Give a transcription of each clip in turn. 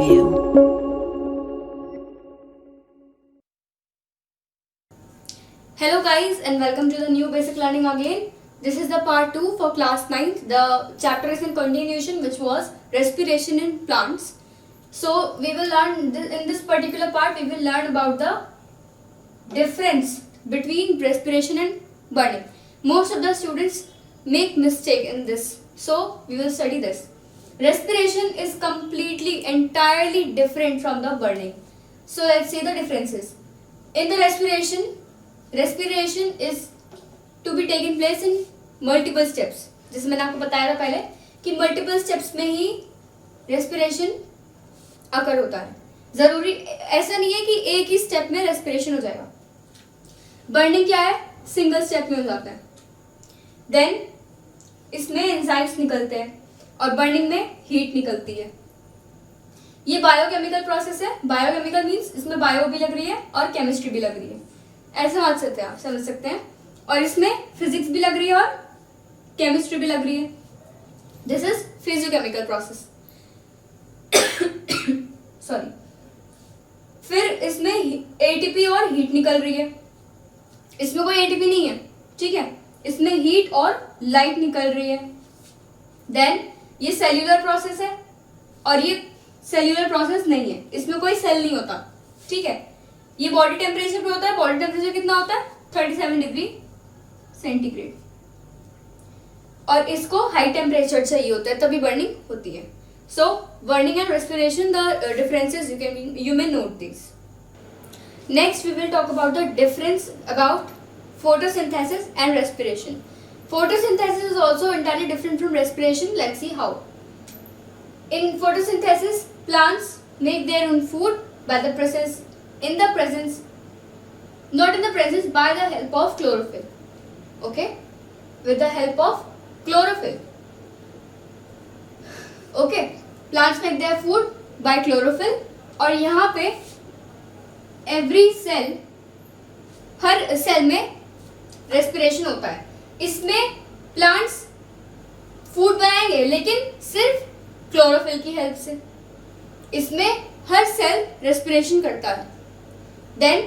you. Hello guys and welcome to the new basic learning again. This is the part 2 for class 9th. The chapter is in continuation, which was respiration in plants. So we will learn in this particular part we will learn about the difference between respiration and burning. Most of the students make mistake in this, so we will study this. Respiration is completely entirely different from the burning. So let's see the differences. In the respiration is to be taken place in multiple steps. जैसे मैंने आपको बताया था पहले कि multiple steps में ही respiration अकर होता है. जरूरी ऐसा नहीं है कि एक ही स्टेप में रेस्पिरेशन हो जाएगा. बर्निंग क्या है? सिंगल स्टेप में हो जाता है. देन इसमें एंजाइम्स निकलते हैं और बर्निंग में हीट निकलती है. ये बायोकेमिकल प्रोसेस है. बायोकेमिकल मीन्स इसमें बायो भी लग रही है और केमिस्ट्री भी लग रही है. ऐसे समझ सकते हैं. और इसमें फिजिक्स भी लग रही है और केमिस्ट्री भी लग रही है. This is physicochemical process. Sorry. फिर इसमें एटीपी और हीट निकल रही है. इसमें कोई एटीपी नहीं है, ठीक है. इसमें हीट और लाइट निकल रही है. देन ये सेल्यूलर प्रोसेस है और ये सेल्यूलर प्रोसेस नहीं है. इसमें कोई सेल नहीं होता, ठीक है. ये बॉडी टेम्परेचर पे होता है. बॉडी टेम्परेचर कितना होता है? 37 डिग्री सेंटीग्रेड. और इसको हाई टेम्परेचर चाहिए होता है तभी बर्निंग होती है. So burning and respiration, the differences you may note these. Next we will talk about the difference about photosynthesis and respiration. Photosynthesis is also entirely different from respiration. Let's see how. In photosynthesis, plants make their own food by the process not in the presence, by the help of chlorophyll. Okay, with the help of chlorophyll. Okay, plants make their food by chlorophyll. और यहाँ पे every cell, हर cell में respiration होता है. इसमें plants food बनाएंगे लेकिन सिर्फ क्लोरोफिल की हेल्प से. इसमें हर सेल रेस्पिरेशन करता है. Then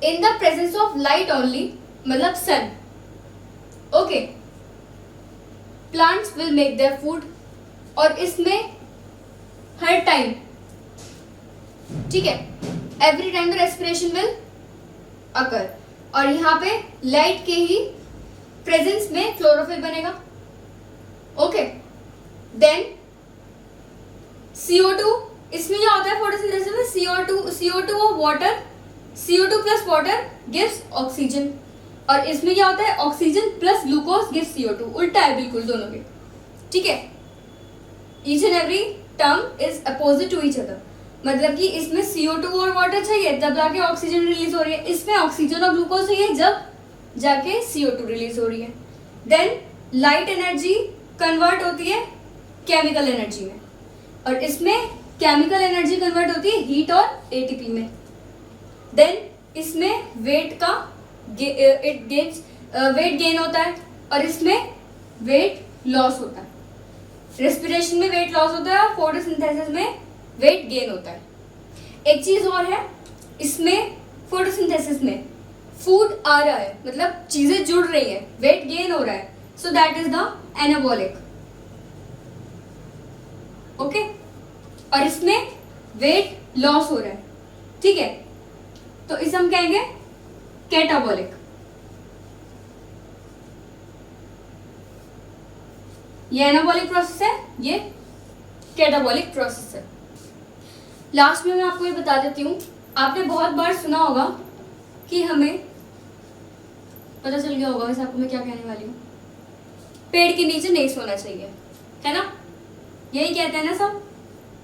in the presence of light only, मतलब sun, okay, plants will make their food. और इसमें हर टाइम, ठीक है, every time the respiration will occur. और यहाँ पे लाइट के ही प्रेजेंस में क्लोरोफिल बनेगा. ओके. देन CO2, इसमें क्या होता है फोटोसिंथेसिस में? CO2 और water, CO2 plus water gives oxygen. और इसमें क्या होता है? Oxygen plus glucose gives CO2. उल्टा है बिल्कुल दोनों के, ठीक है. Each and every term is opposite to each other. मतलब कि इसमें CO2 और वाटर चाहिए जब जाके ऑक्सीजन रिलीज हो रही है. इसमें ऑक्सीजन और ग्लूकोज चाहिए जब जाके CO2 रिलीज हो रही है. देन लाइट एनर्जी कन्वर्ट होती है केमिकल एनर्जी में. और इसमें केमिकल एनर्जी कन्वर्ट होती है हीट और एटीपी में. देन इसमें वेट गेन होता है और इसमें वेट लॉस होता है. रेस्पिरेशन में वेट लॉस होता है और फोटोसिंथेसिस में वेट गेन होता है. एक चीज और है, इसमें फोटोसिंथेसिस में फूड आ रहा है, मतलब चीजें जुड़ रही है, वेट गेन हो रहा है. So that is the anabolic. Okay. और इसमें वेट लॉस हो रहा है, ठीक है, तो इसे हम कहेंगे कैटाबॉलिक. ये एनाबॉलिक प्रोसेस है, ये कैटाबॉलिक प्रोसेस है. लास्ट में मैं आपको ये बता देती हूँ, आपने बहुत बार सुना होगा कि हमें पता चल गया होगा वैसे आपको मैं क्या कहने वाली हूँ. पेड़ के नीचे नहीं सोना चाहिए, है ना? यही कहते हैं ना सब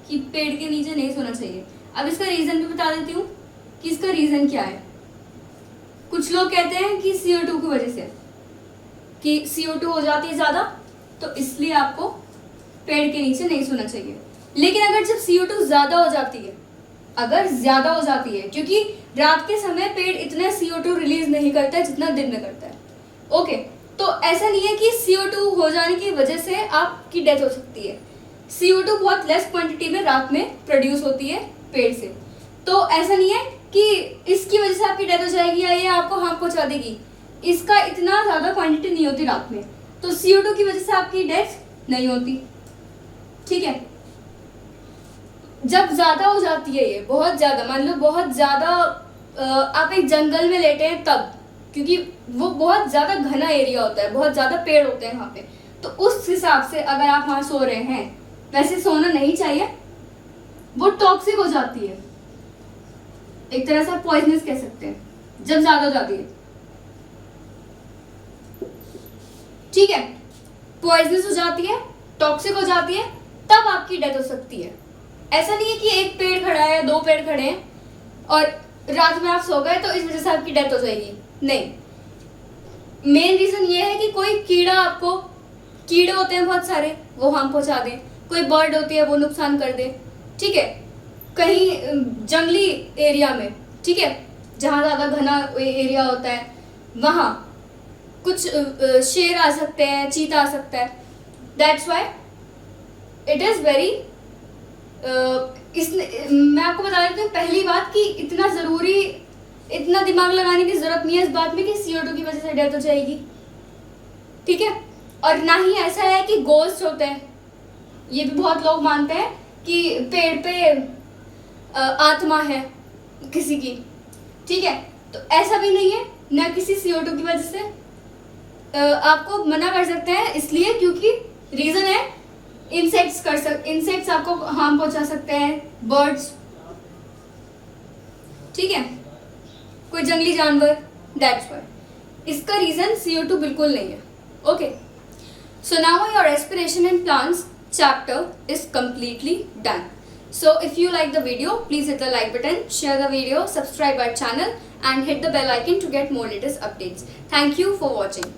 कि पेड़ के नीचे नहीं सोना चाहिए. अब इसका रीजन भी बता देती हूँ कि इसका रीजन क्या है. कुछ लोग कहते हैं कि CO2 की वजह से, कि CO2 हो जाती है ज्यादा तो इसलिए आपको पेड़ के नीचे नहीं सोना चाहिए. लेकिन अगर जब CO2 ज्यादा हो जाती है, क्योंकि रात के समय पेड़ इतना CO2 रिलीज नहीं करता है जितना दिन में करता है. ओके. तो ऐसा नहीं है कि CO2 हो जाने की वजह से आपकी डेथ हो सकती है. CO2 बहुत लेस क्वांटिटी में रात में प्रोड्यूस होती है पेड़ से। तो ऐसा नहीं है कि इसकी वजह से आपकी डेथ हो जाएगी या ये आपको हार्म पहुंचा देगी, इसका इतना ज़्यादा क्वांटिटी नहीं होती रात में, तो CO2 की वजह से आपकी डेथ नहीं होती। ठीक है, जब ज़्यादा हो जाती है, ये बहुत ज़्यादा, मान लो बहुत ज़्यादा आप एक जंगल में लेटे हैं तब, क्योंकि वो बहुत ज़्यादा घना एरिया होता है, बहुत ज़्यादा पेड़ होते हैं वहाँ पे, तो उस हिसाब से अगर आप वहाँ सो रहे हैं, वैसे सोना नहीं चाहिए, वो टॉक्सिक हो जाती है, एक तरह से आप पॉइजनस कह सकते हैं जब ज़्यादा हो जाती है। ठीक है, पॉइजनस हो जाती है, टॉक्सिक हो जाती है, तब आपकी डेथ हो सकती है। ऐसा नहीं है कि एक पेड़ खड़ा है, दो पेड़ खड़े हैं और रात में आप सो गए तो इस वजह से आपकी डेथ हो जाएगी, नहीं। मेन रीजन ये है कि कोई कीड़ा, आपको कीड़े होते हैं बहुत सारे, वो हार्म पहुंचा दें, कोई बर्ड होती है वो नुकसान कर दे। ठीक है, कहीं जंगली एरिया में, ठीक है, जहाँ ज़्यादा घना एरिया होता है, वहाँ कुछ शेर आ सकते हैं, चीता आ सकता है। That's why it is very, मैं आपको बता देती हूँ पहली बात कि इतना ज़रूरी, इतना दिमाग लगाने की ज़रूरत नहीं है इस बात में कि CO2 की वजह से डेथ हो जाएगी। ठीक है, और ना ही ऐसा है कि गोस्ट होते हैं, ये भी बहुत लोग मानते हैं कि पेड़ पे आत्मा है किसी की। ठीक है, तो ऐसा भी नहीं है, ना किसी CO2 की वजह से आपको मना कर सकते हैं, इसलिए क्योंकि रीज़न है इंसेक्ट्स आपको हार्म पहुंचा सकते हैं, बर्ड्स, ठीक है, कोई जंगली जानवर, दैट्स व्हाई इसका रीज़न CO2 बिल्कुल नहीं है। Okay, so now your respiration in plants chapter is completely done. So if you like the video, please hit the like button, share the video, subscribe our channel and hit the bell icon to get more latest updates. Thank you for watching.